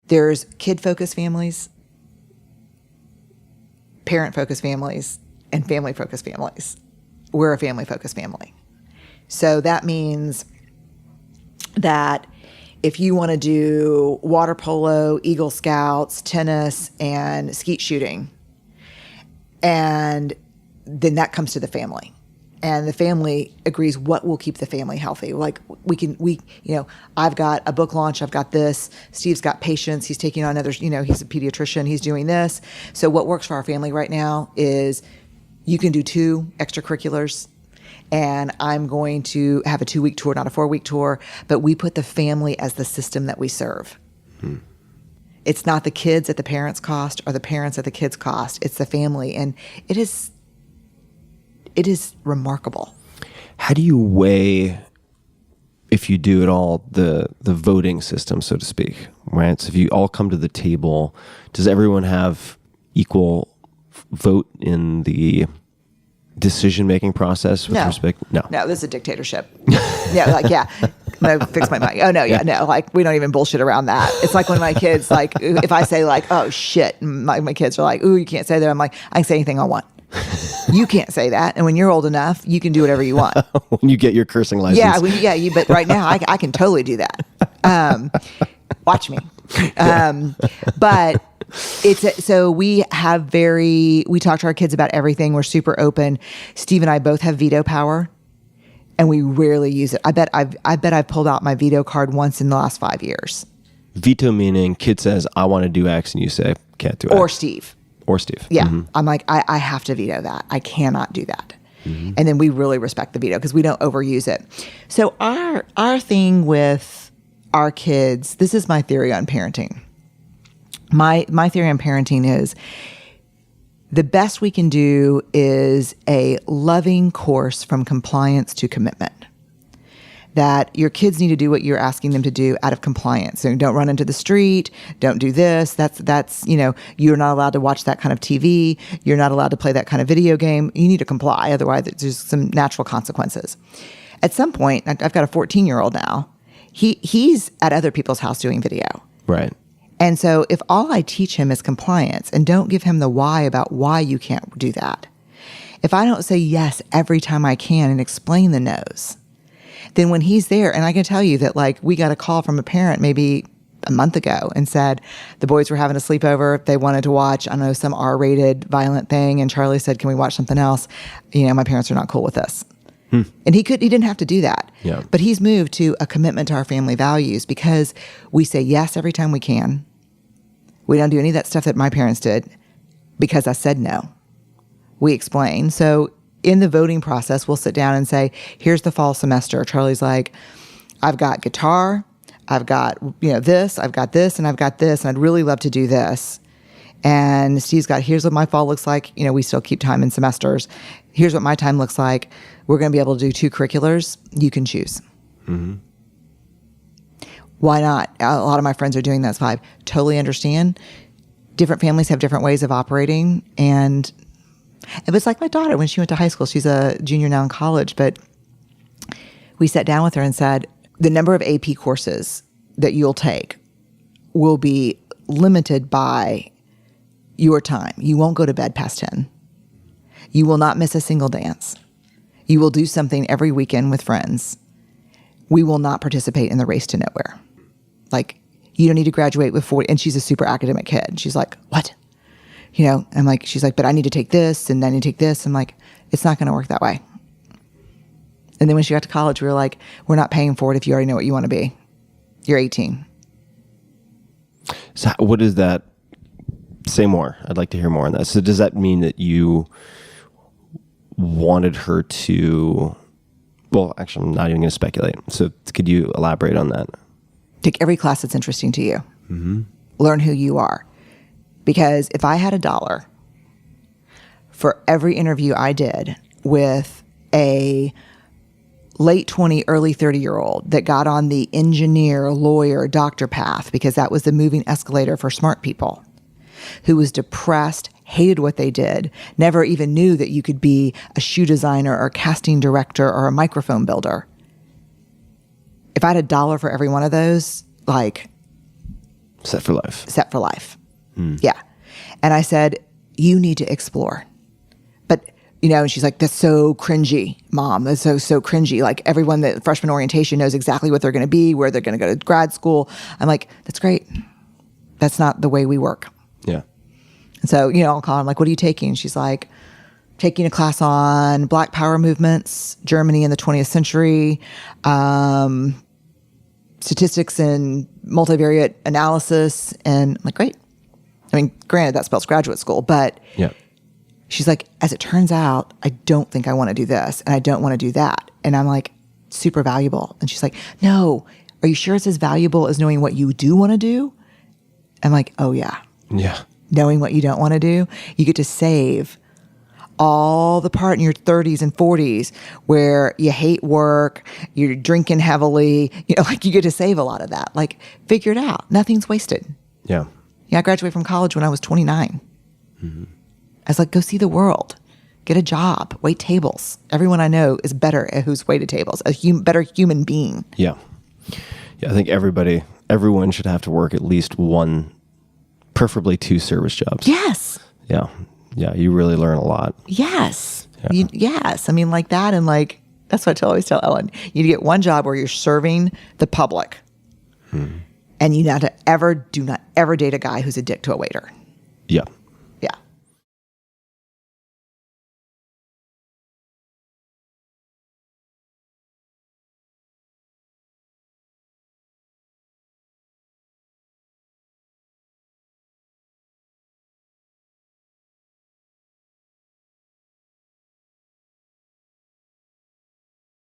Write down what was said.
There's kid-focused families, parent-focused families, and family-focused families. We're a family-focused family. So that means that if you want to do water polo, Eagle Scouts, tennis, and skeet shooting, and then that comes to the family. And the family agrees what will keep the family healthy. Like I've got a book launch, I've got this, Steve's got patients, he's taking on others, he's a pediatrician, he's doing this. So what works for our family right now is you can do 2 extracurriculars, and I'm going to have a 2-week tour, not a 4-week tour, but we put the family as the system that we serve. It's not the kids at the parents' cost or the parents at the kids' cost. It's the family. And it is remarkable. How do you weigh, if you do at all, the voting system, so to speak, right? So if you all come to the table, does everyone have equal vote in the decision-making process with respect? No, this is a dictatorship. No, fix my mic. Oh no, no, like we don't even bullshit around that. It's like when my kids, like if I say like, oh shit, my kids are like, ooh, you can't say that. I'm like, I can say anything I want. You can't say that. And when you're old enough, you can do whatever you want. When you get your cursing license. But right now I can totally do that. Watch me. But so we talk to our kids about everything. We're super open. Steve and I both have veto power, and we rarely use it. I bet I've pulled out my veto card once in the last 5 years. Veto meaning kid says, I want to do X, and you say, can't do X. Or Steve. Yeah. Mm-hmm. I'm like, I have to veto that. I cannot do that. Mm-hmm. And then we really respect the veto because we don't overuse it. So our thing with our kids, this is my theory on parenting. My theory on parenting is the best we can do is a loving course from compliance to commitment. That your kids need to do what you're asking them to do out of compliance. So don't run into the street. Don't do this. That's you're not allowed to watch that kind of TV. You're not allowed to play that kind of video game. You need to comply. Otherwise, there's some natural consequences. At some point, I've got a 14-year-old now. He's at other people's house doing video. Right. And so if all I teach him is compliance and don't give him the why about why you can't do that, if I don't say yes every time I can and explain the no's, then when he's there, and I can tell you that like we got a call from a parent maybe a month ago and said the boys were having a sleepover. They wanted to watch, I don't know, some R-rated violent thing. And Charlie said, can we watch something else? My parents are not cool with this. And he didn't have to do that. Yeah. But he's moved to a commitment to our family values because we say yes every time we can. We don't do any of that stuff that my parents did because I said no. We explain. So in the voting process, we'll sit down and say, here's the fall semester. Charlie's like, I've got guitar, I've got, this, I've got this, and I've got this, and I'd really love to do this. And Steve's got, here's what my fall looks like. We still keep time in semesters. Here's what my time looks like. We're going to be able to do 2 curriculars. You can choose. Mm-hmm. Why not? A lot of my friends are doing that. 5. Totally understand. Different families have different ways of operating. And it was like my daughter when she went to high school. She's a junior now in college. But we sat down with her and said, the number of AP courses that you'll take will be limited by your time. You won't go to bed past 10. You will not miss a single dance. You will do something every weekend with friends. We will not participate in the race to nowhere. Like, you don't need to graduate with 40. And she's a super academic kid. She's like, what? I'm like, she's like, but I need to take this and I need to take this. I'm like, it's not going to work that way. And then when she got to college, we were like, we're not paying for it if you already know what you want to be. You're 18. So what is that? Say more. I'd like to hear more on that. So does that mean that you wanted her to, well, actually, I'm not even going to speculate. So could you elaborate on that? Take every class that's interesting to you. Mm-hmm. Learn who you are. Because if I had $1 for every interview I did with a late 20, early 30-year-old that got on the engineer, lawyer, doctor path, because that was the moving escalator for smart people, who was depressed, hated what they did, never even knew that you could be a shoe designer or a casting director or a microphone builder. If I had $1 for every one of those, like, Set for life. Set for life. Yeah. And I said, you need to explore. But, and she's like, that's so cringy, Mom. That's so cringy. Like everyone that freshman orientation knows exactly what they're going to be, where they're going to go to grad school. I'm like, that's great. That's not the way we work. Yeah. And so, I'll call her. I'm like, what are you taking? She's like, taking a class on Black Power movements, Germany in the 20th century, statistics and multivariate analysis. And I'm like, great. I mean, granted, that spells graduate school, but yeah. She's like, as it turns out, I don't think I want to do this and I don't want to do that. And I'm like, super valuable. And she's like, no, are you sure it's as valuable as knowing what you do want to do? I'm like, oh yeah. Yeah. Knowing what you don't want to do, you get to save all the part in your 30s and 40s where you hate work, you're drinking heavily, like you get to save a lot of that. Like figure it out. Nothing's wasted. Yeah. Yeah, I graduated from college when I was 29. I was like, go see the world. Get a job. Wait tables. Everyone I know is better at who's waited tables. Better human being. Yeah. Yeah, I think everyone should have to work at least one, preferably 2 service jobs. Yes. Yeah. Yeah, you really learn a lot. Yes. Yeah. Yes. I mean, like that. And like, that's what I always tell Ellen. You get one job where you're serving the public. And you do not ever date a guy who's a dick to a waiter. Yeah.